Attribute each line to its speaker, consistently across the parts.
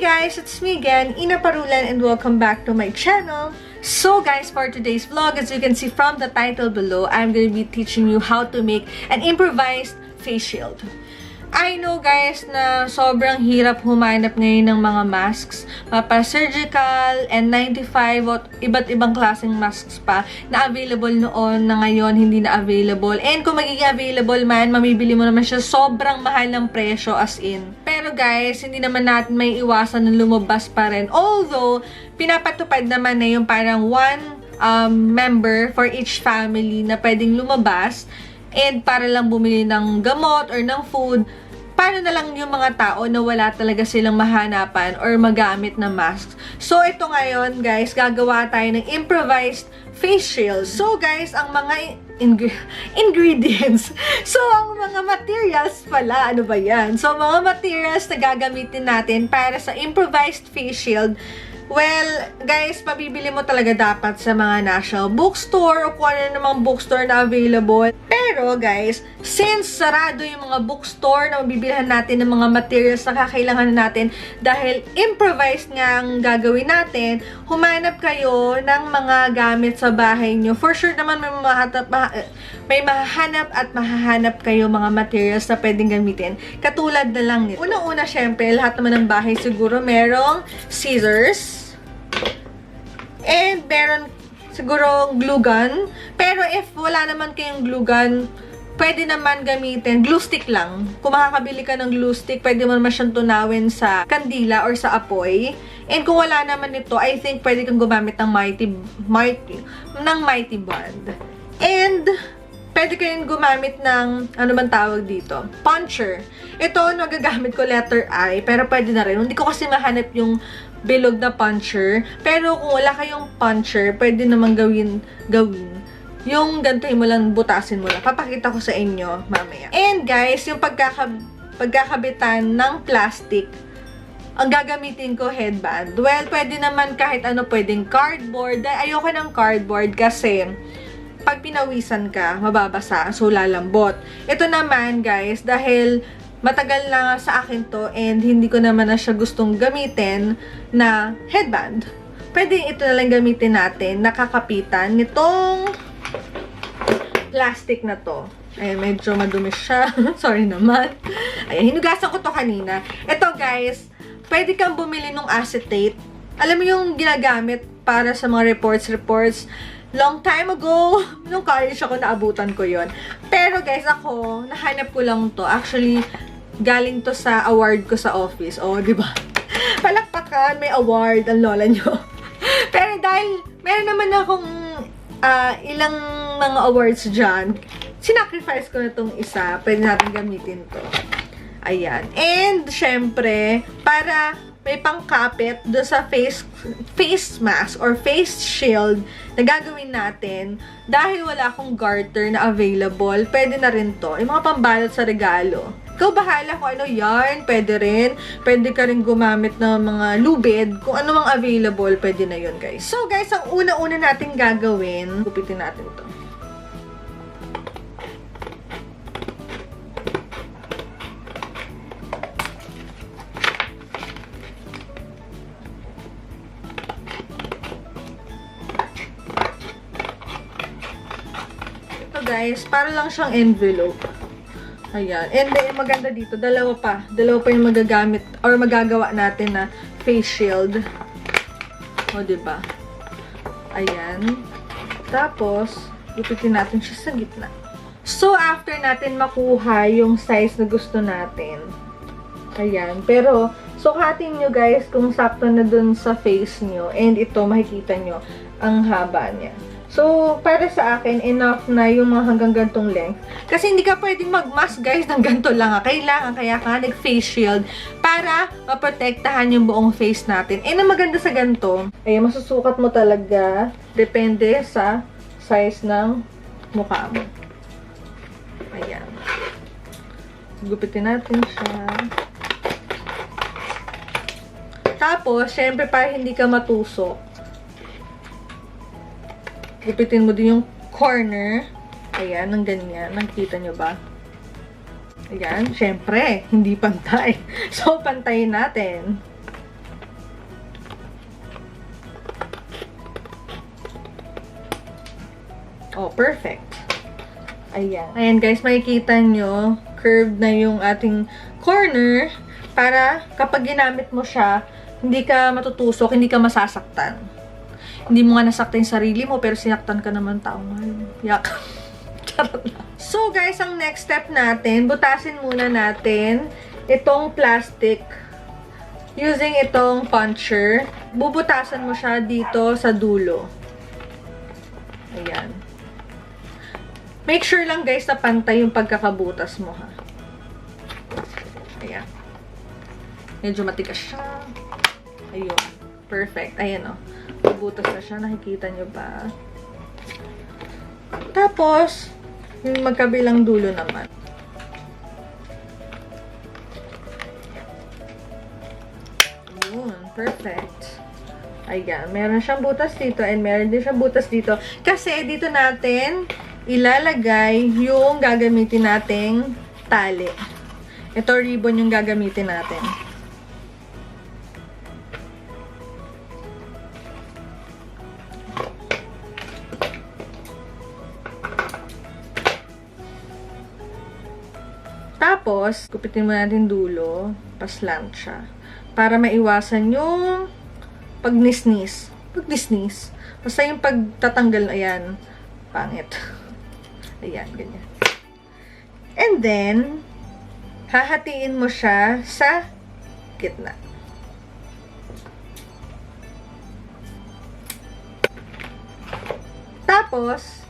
Speaker 1: guys, it's me again, Yna Parulan, and welcome back to my channel. So guys, for today's vlog, as you can see from the title below, I'm going to be teaching you how to make an improvised face shield. I know guys na sobrang hirap humanap ngayon ng mga masks, mapa-surgical, N95 at iba't ibang klaseng masks pa na available noon na ngayon hindi na available. And kung magiging available man, mamibili mo naman siya sobrang mahal ng presyo as in. Pero guys, hindi naman natin may iwasan na lumabas pa rin. Although, pinapatupad naman na yung parang one member for each family na pwedeng lumabas and para lang bumili ng gamot or ng food. Paano na lang yung mga tao na wala talaga silang mahanapan or magamit na masks. So, ito ngayon, guys, gagawa tayo ng improvised face shield. So, guys, ang mga ingredients. So, ang mga materials pala, ano ba yan? So, mga materials na gagamitin natin para sa improvised face shield. Well, guys, mabibili mo talaga dapat sa mga national bookstore o kung ano namang bookstore na available. Pero, guys, since sarado yung mga bookstore na mabibilhan natin ng mga materials na kakailangan natin dahil improvised nga ang gagawin natin, humanap kayo ng mga gamit sa bahay nyo. For sure naman may mahahanap at mahahanap kayo mga materials na pwedeng gamitin. Katulad na lang nito. Unang-una, syempre, lahat naman ng bahay siguro merong scissors. And meron siguro glue gun. Pero if wala naman kayong glue gun, pwede naman gamitin glue stick lang. Kung makakabili ka ng glue stick, pwede mo naman siyang tunawin sa kandila or sa apoy. And kung wala naman ito, I think pwede kang gumamit ng mighty band. And pwede kayong gumamit ng, ano man tawag dito, puncher. Ito, nagagamit ko letter I, pero pwede na rin. Hindi ko kasi mahanap yung bilog na puncher. Pero kung wala kayong puncher, pwede naman gawin. Yung gantuhin mo lang, butasin mo lang. Papakita ko sa inyo mamaya. And guys, yung pagkakabitan ng plastic, ang gagamitin ko headband. Well, pwede naman kahit ano, pwedeng cardboard. Ayoko ng cardboard kasi pag pinawisan ka, mababasa, so lalambot. Ito naman, guys, dahil matagal na sa akin to and hindi ko naman na siya gustong gamitin na headband. Pwede ito na lang gamitin natin, nakakapitan nitong plastic na to. Ayan, medyo madumi siya. Sorry naman. Ayan, hinugasan ko to kanina. Ito, guys, pwede kang bumili ng acetate. Alam mo yung ginagamit para sa mga reports. Long time ago, nung college ako, naabutan ko yon. Pero guys, ako, nahanap ko lang to. Actually, galing to sa award ko sa office. Oh, di ba? Palakpakan, may award ang lola nyo. Pero dahil meron naman akong ilang mga awards dyan, sinacrifice ko na tong isa. Pwede natin gamitin to. Ayan. And, syempre, para may pangkapit do sa face mask or face shield na gagawin natin dahil wala akong garter na available, pwede na rin to. Yung mga pambalot sa regalo. Ikaw bahala kung ano yarn, pwede rin. Pwede ka rin gumamit ng mga lubid. Kung ano mang available, pwede na yun, guys. So, guys, ang una-una natin gagawin, gupitin natin to. Guys, para lang siyang envelope. Ayan. And then, maganda dito, dalawa pa yung magagamit or magagawa natin na face shield. O, diba? Ayan. Tapos, gupitin natin siya sa gitna. So, after natin makuha yung size na gusto natin. Ayan. Pero, sukatin nyo guys kung sakto na dun sa face nyo. And ito, makikita nyo ang haba niya. So, para sa akin, enough na yung mga hanggang gantong length. Kasi hindi ka pwedeng mag-mask, guys, ng ganito lang. Kailangan, kaya ka nag-face shield para maprotektahan yung buong face natin. And ang maganda sa ganito, ay masusukat mo talaga, depende sa size ng mukha mo. Ayan. Gupitin natin siya. Tapos, syempre, para hindi ka matusok, gupitin mo din yung corner. Ayan, ng ganyan. Nakikita nyo ba? Ayan, syempre, hindi pantay. So, pantayin natin. perfect. Ayan. Ayan guys, makikita nyo, curved na yung ating corner para kapag ginamit mo siya, hindi ka matutusok, hindi ka masasaktan. Hindi mo nga nasaktan yung sarili mo, pero sinaktan ka naman tao ngayon. Yak. Charot na. So guys, ang next step natin, butasin muna natin itong plastic using itong puncher. Bubutasan mo siya dito sa dulo. Ayan. Make sure lang guys na pantay yung pagkakabutas mo ha. Ayan. Medyo matigas siya. Ayun. Perfect. Ayan o. Bubutas na siya. Nakikita nyo ba? Tapos, yung magkabilang dulo naman. Ayun. Perfect. Ayan. Meron siyang butas dito and meron din siyang butas dito. Kasi dito natin ilalagay yung gagamitin nating tali. Ito ribbon yung gagamitin natin. Tapos, kupitin mo natin dulo, paslant siya. Para maiwasan yung pagnisnis. Pagnisnis. Basta yung pagtatanggal, ayan, pangit. Ayan, ganyan. And then, hahatiin mo siya sa gitna. Tapos,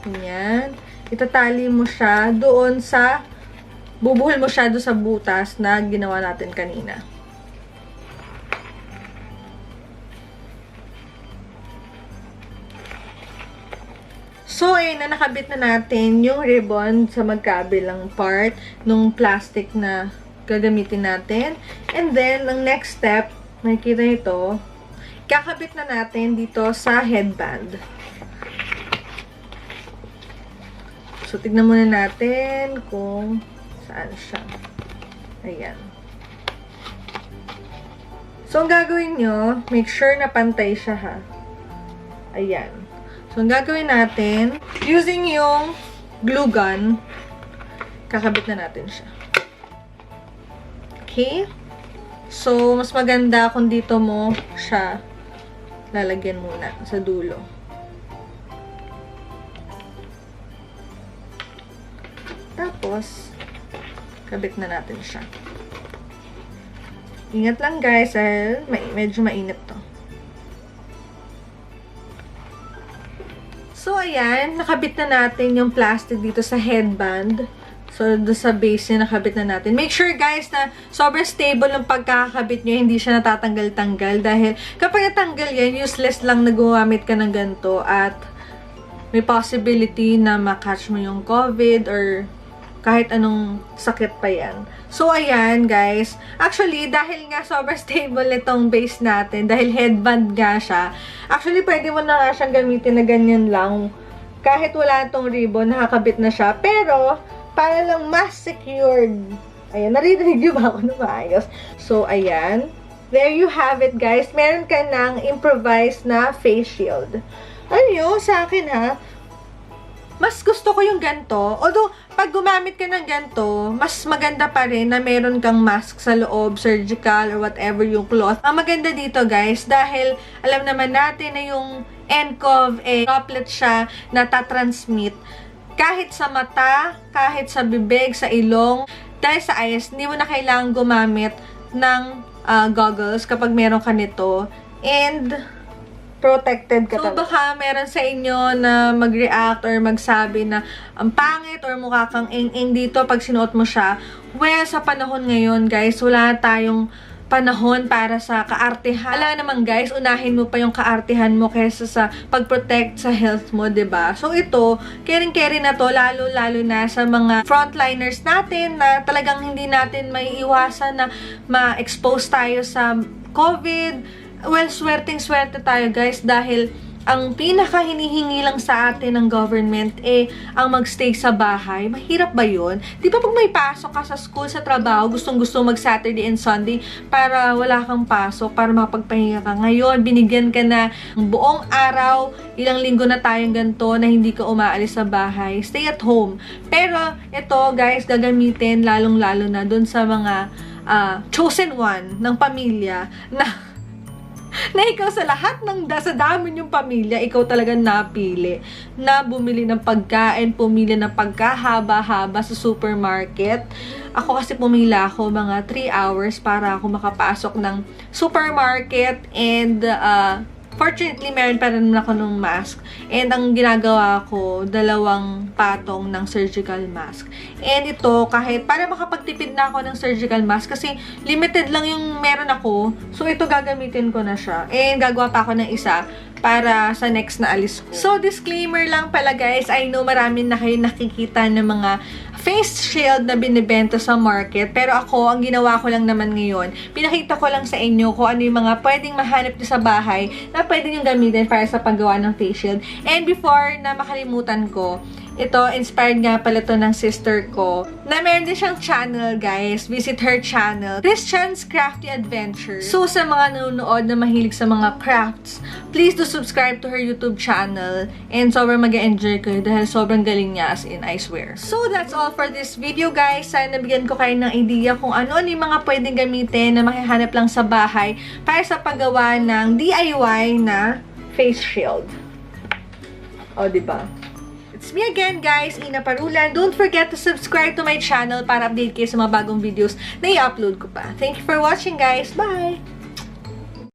Speaker 1: ayan, itatali mo siya doon sa, bubuhol mo siya doon sa butas na ginawa natin kanina. So, ayun na, nakabit na natin yung ribbon sa magkabilang part nung plastic na gagamitin natin. And then, ang next step, nakikita ito, kakabit na natin dito sa headband. So, tignan muna natin kung saan siya. Ayan. So, ang gagawin nyo, make sure na pantay siya ha. Ayan. So, ang gagawin natin, using yung glue gun, kakabit na natin siya. Okay? So, mas maganda kung dito mo siya lalagyan muna sa dulo. Tapos, kabit na natin siya. Ingat lang guys, medyo mainit to. So, ayan, nakabit na natin yung plastic dito sa headband. So, doon sa base niya, nakabit na natin. Make sure, guys, na sobrang stable ng pagkakabit nyo, hindi siya natatanggal-tanggal. Dahil, kapag natanggal yan, useless lang na gumamit ka ng ganito. At, may possibility na makatch mo yung COVID or kahit anong sakit pa yan. So, ayan, guys. Actually, dahil nga sobrang stable itong base natin, dahil headband nga siya, actually, pwede mo na nga siyang gamitin na ganyan lang. Kahit wala itong ribbon, nakakabit na siya. Pero, para lang mas secured. Ayan, narinig niyo ba ako na maayos? So, ayan. There you have it, guys. Meron ka ng improvised na face shield. Ano yun? Sa akin, ha? Mas gusto ko yung ganito. Although, pag gumamit ka ng ganito, mas maganda pa rin na meron kang mask sa loob, surgical, or whatever yung cloth. Ang maganda dito, guys, dahil alam naman natin na yung nCoV, droplet siya na tatransmit kahit sa mata, kahit sa bibig, sa ilong, dahil sa eyes, hindi mo na kailangan gumamit ng goggles kapag meron ka nito. And, protected ka talaga. So, baka meron sa inyo na mag-react or magsabi na ang pangit or mukha kang ing-ing dito pag sinuot mo siya. Well, sa panahon ngayon, guys, wala tayong panahon para sa kaartehan. Alam naman, guys, unahin mo pa yung kaartehan mo kaysa sa pag-protect sa health mo, 'di ba? So, ito, caring-caring na to, lalo-lalo na sa mga frontliners natin na talagang hindi natin maiiwasan na ma-expose tayo sa COVID. Well, swerteng-swerte tayo, guys, dahil ang pinaka hinihingi lang sa atin ng government ang magstay sa bahay. Mahirap ba yun? Di ba pag may pasok ka sa school, sa trabaho, gustong-gusto mag-Saturday and Sunday para wala kang pasok, para makapagpahinga ka. Ngayon, binigyan ka na ng buong araw, ilang linggo na tayong ganito na hindi ka umaalis sa bahay. Stay at home. Pero, ito guys, gagamitin lalong-lalo na dun sa mga chosen one ng pamilya na ikaw sa lahat sa dami yung pamilya, ikaw talaga napili na bumili ng pagkain, pumili ng pagkahaba-haba sa supermarket. Ako kasi pumila ako mga 3 hours para ako makapasok ng supermarket and fortunately, meron pa rin ako ng mask. And ang ginagawa ko, 2 patong ng surgical mask. And ito, kahit para makapagtipid na ako ng surgical mask, kasi limited lang yung meron ako. So, ito gagamitin ko na siya. And gagawa pa ako ng isa para sa next na alis ko. So, disclaimer lang pala guys, I know marami na kayo nakikita ng mga face shield na binibenta sa market. Pero ako, ang ginawa ko lang naman ngayon, pinakita ko lang sa inyo kung ano yung mga pwedeng mahanap nyo sa bahay na pwede nyo gamitin para sa paggawa ng face shield. And before na makalimutan ko, ito, inspired nga pala to ng sister ko, na meron din siyang channel, guys. Visit her channel, Christian's Crafty Adventure. So, sa mga nanonood na mahilig sa mga crafts, please do subscribe to her YouTube channel. And sobrang mag-enjoy kayo dahil sobrang galing niya, as in, I swear. So, that's all for this video, guys. Sana nabigyan ko kayo ng idea kung ano yung mga pwedeng gamitin na makihanap lang sa bahay para sa paggawa ng DIY na face shield. O, diba? It's me again, guys, Yna Parulan. Don't forget to subscribe to my channel para update kayo sa mga bagong videos na i-upload ko pa. Thank you for watching, guys. Bye!